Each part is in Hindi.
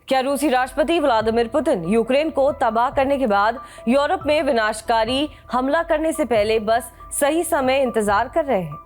क्या रूसी राष्ट्रपति व्लादिमीर पुतिन यूक्रेन को तबाह करने के बाद यूरोप में विनाशकारी हमला करने से पहले बस सही समय इंतजार कर रहे हैं?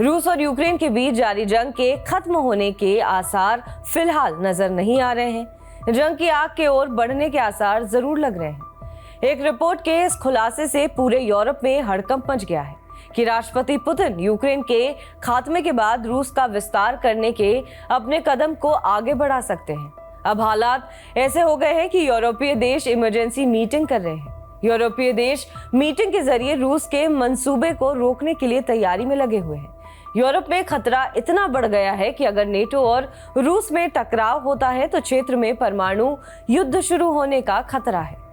रूस और यूक्रेन के बीच जारी जंग के खत्म होने के आसार फिलहाल नजर नहीं आ रहे हैं। जंग की आग की ओर बढ़ने के आसार जरूर लग रहे हैं। एक रिपोर्ट के इस खुलासे से पूरे यूरोप में हड़कंप मच गया है कि राष्ट्रपति पुतिन यूक्रेन के खात्मे के बाद रूस का विस्तार करने के अपने कदम को आगे बढ़ा सकते हैं। अब हालात ऐसे हो गए हैं कि यूरोपीय देश इमरजेंसी मीटिंग कर रहे हैं। यूरोपीय देश मीटिंग के जरिए रूस के मंसूबे को रोकने के लिए तैयारी में लगे हुए हैं। यूरोप में खतरा इतना बढ़ गया है कि अगर नेटो और रूस में टकराव होता है तो क्षेत्र में परमाणु युद्ध शुरू होने का खतरा है।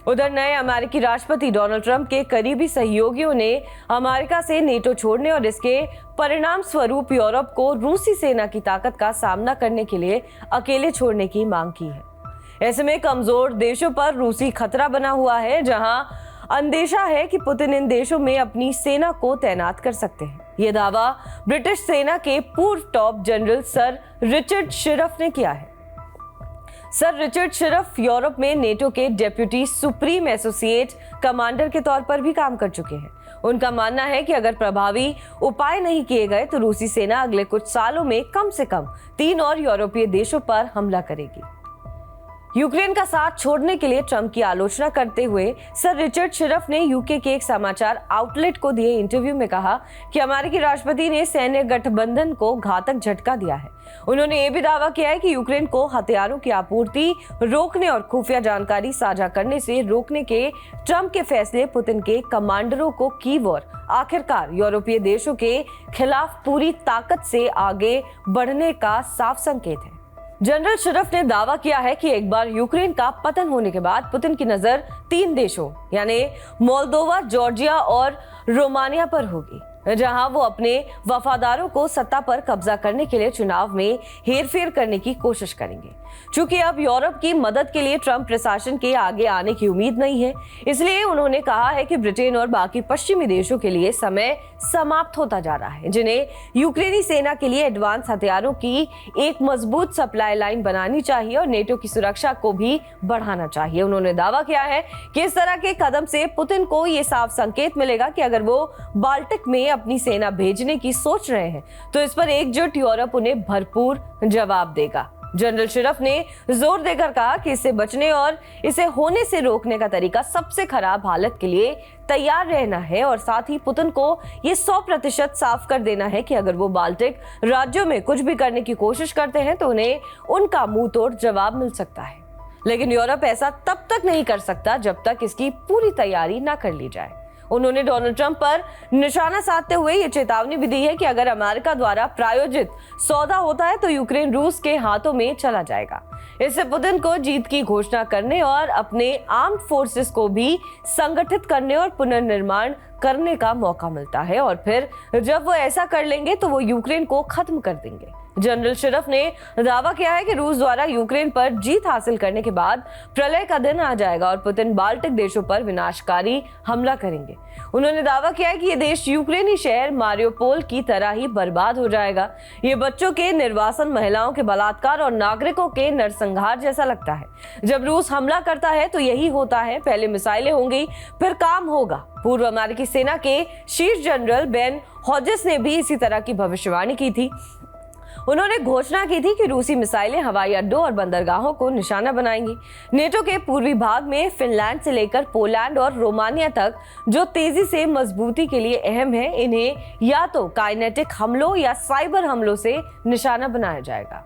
उधर नए अमेरिकी राष्ट्रपति डोनाल्ड ट्रंप के करीबी सहयोगियों ने अमेरिका से नेटो छोड़ने और इसके परिणाम स्वरूप यूरोप को रूसी सेना की ताकत का सामना करने के लिए अकेले छोड़ने की मांग की है। ऐसे में कमजोर देशों पर रूसी खतरा बना हुआ है, जहां अंदेशा है कि पुतिन इन देशों में अपनी सेना को तैनात कर सकते हैं। यह दावा ब्रिटिश सेना के पूर्व टॉप जनरल सर रिचर्ड शिरफ ने किया है। सर रिचर्ड शिरफ यूरोप में नेटो के डेप्यूटी सुप्रीम एसोसिएट कमांडर के तौर पर भी काम कर चुके हैं। उनका मानना है कि अगर प्रभावी उपाय नहीं किए गए तो रूसी सेना अगले कुछ सालों में कम से कम 3 और यूरोपीय देशों पर हमला करेगी। यूक्रेन का साथ छोड़ने के लिए ट्रंप की आलोचना करते हुए सर रिचर्ड शिरफ ने यूके के एक समाचार आउटलेट को दिए इंटरव्यू में कहा कि अमेरिकी राष्ट्रपति ने सैन्य गठबंधन को घातक झटका दिया है। उन्होंने ये भी दावा किया है कि यूक्रेन को हथियारों की आपूर्ति रोकने और खुफिया जानकारी साझा करने से रोकने के ट्रंप के फैसले पुतिन के कमांडरों को कीव और आखिरकार यूरोपीय देशों के खिलाफ पूरी ताकत से आगे बढ़ने का साफ संकेत है। जनरल शिरफ ने दावा किया है कि एक बार यूक्रेन का पतन होने के बाद पुतिन की नजर 3 देशों यानी मोल्दोवा, जॉर्जिया और रोमानिया पर होगी, जहां वो अपने वफादारों को सत्ता पर कब्जा करने के लिए चुनाव में हेरफेर करने की कोशिश करेंगे। चूंकि अब यूरोप की मदद के लिए ट्रंप प्रशासन के आगे आने की उम्मीद नहीं है, इसलिए उन्होंने कहा है कि ब्रिटेन और बाकी पश्चिमी देशों के लिए समय समाप्त होता जा रहा है, जिन्हें यूक्रेनी सेना के लिए एडवांस हथियारों की एक मजबूत सप्लाई लाइन बनानी चाहिए और नेटो की सुरक्षा को भी बढ़ाना चाहिए। उन्होंने दावा किया है कि इस तरह के कदम से पुतिन को ये साफ संकेत मिलेगा कि अगर वो बाल्टिक में अपनी सेना भेजने की सोच रहे हैं तो इस पर एकजुट यूरोप उन्हें भरपूर जवाब देगा। जनरल शिरफ ने जोर देकर कहा कि इससे बचने और इसे होने से रोकने का तरीका सबसे खराब हालत के लिए तैयार रहना है और साथ ही पुतिन को ये 100% साफ कर देना है कि अगर वो बाल्टिक राज्यों में कुछ भी करने की कोशिश करते हैं तो उन्हें उनका मुंह तोड़ जवाब मिल सकता है। लेकिन यूरोप ऐसा तब तक नहीं कर सकता जब तक इसकी पूरी तैयारी न कर ली जाए। उन्होंने डोनाल्ड ट्रंप पर निशाना साधते हुए ये चेतावनी भी दी है कि अगर अमेरिका द्वारा प्रायोजित सौदा होता है तो यूक्रेन रूस के हाथों में चला जाएगा। इससे पुतिन को जीत की घोषणा करने और अपने आर्म्ड फोर्सेस को भी संगठित करने और पुनर्निर्माण करने का मौका मिलता है और फिर जब वो ऐसा कर लेंगे तो वो यूक्रेन को खत्म कर देंगे। जनरल शिरफ ने दावा किया है कि रूस द्वारा यूक्रेन पर जीत हासिल करने के बाद प्रलय का दिन आ जाएगा और पुतिन बाल्टिक देशों पर विनाशकारी हमला करेंगे। उन्होंने दावा किया है कि ये देश यूक्रेनी शहर मारियोपोल की तरह ही बर्बाद हो जाएगा। ये बच्चों के निर्वासन, महिलाओं के बलात्कार और नागरिकों के नरसंहार जैसा लगता है। जब रूस हमला करता है तो यही होता है, पहले मिसाइलें होंगी फिर काम होगा। पूर्व अमेरिकी सेना के शीर्ष जनरल बेन हॉजेस ने भी इसी तरह की भविष्यवाणी की थी। उन्होंने घोषणा की थी कि रूसी मिसाइलें हवाई अड्डों और बंदरगाहों को निशाना बनाएंगी। नेटो के पूर्वी भाग में फिनलैंड से लेकर पोलैंड और रोमानिया तक जो तेजी से मजबूती के लिए अहम है, इन्हें या तो काइनेटिक हमलों या साइबर हमलों से निशाना बनाया जाएगा।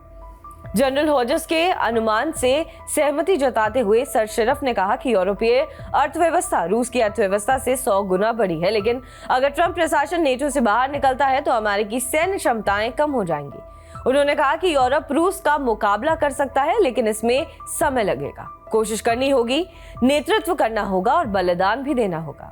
जनरल हॉजेस के अनुमान से सहमति जताते हुए सर शिरफ ने कहा कि यूरोपीय अर्थव्यवस्था रूस की अर्थव्यवस्था से 100 गुना बड़ी है, लेकिन अगर ट्रंप प्रशासन नेटो से बाहर निकलता है तो अमेरिकी सैन्य क्षमताएं कम हो जाएंगी। उन्होंने कहा कि यूरोप रूस का मुकाबला कर सकता है, लेकिन इसमें समय लगेगा। कोशिश करनी होगी, नेतृत्व करना होगा और बलिदान भी देना होगा।